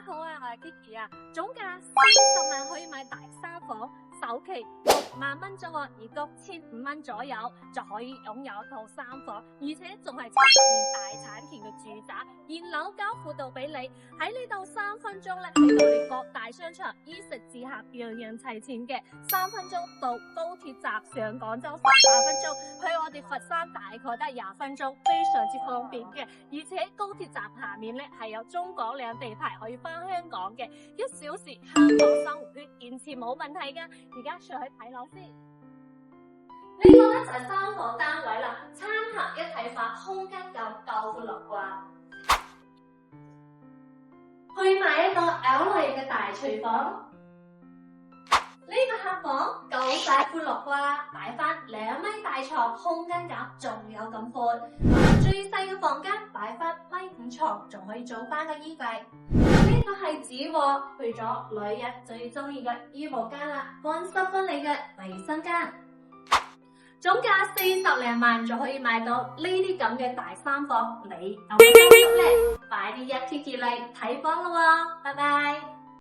好啊，我係 Kiki 啊，總價40萬可以買大3房，首期6萬蚊啫喎，而谷1500蚊左右就可以擁有一套3房，而且仲係70年大產權嘅住宅，現樓交付到俾你喺呢度3分鐘咧，去到你各大商場，衣食住行樣樣齊全嘅，3分鐘到高鐵站上廣州18分鐘，去我哋佛山大概得20分鐘，非常之方便嘅，而且高鐵站下面咧係有中港兩地牌可以翻香港嘅，1小時香港生活圈，現時冇問題噶。而家上去睇樓先，呢個咧就係3房單位啦，參合一體化，空間夠闊落啩。去買一個 L 類嘅大廚房，呢個客房夠大闊落啩，擺翻2米大床，空間感仲有咁闊。最細嘅房間擺翻1.5米床，仲可以做翻個衣櫃。呢個係紙喎，去咗女人最中意嘅衣帽間啦，乾濕分離嘅衛生間。總價40零萬就可以買到呢啲咁嘅大3房，你有冇心喐咧？快啲1Kiki嚟睇房啦喎，拜拜。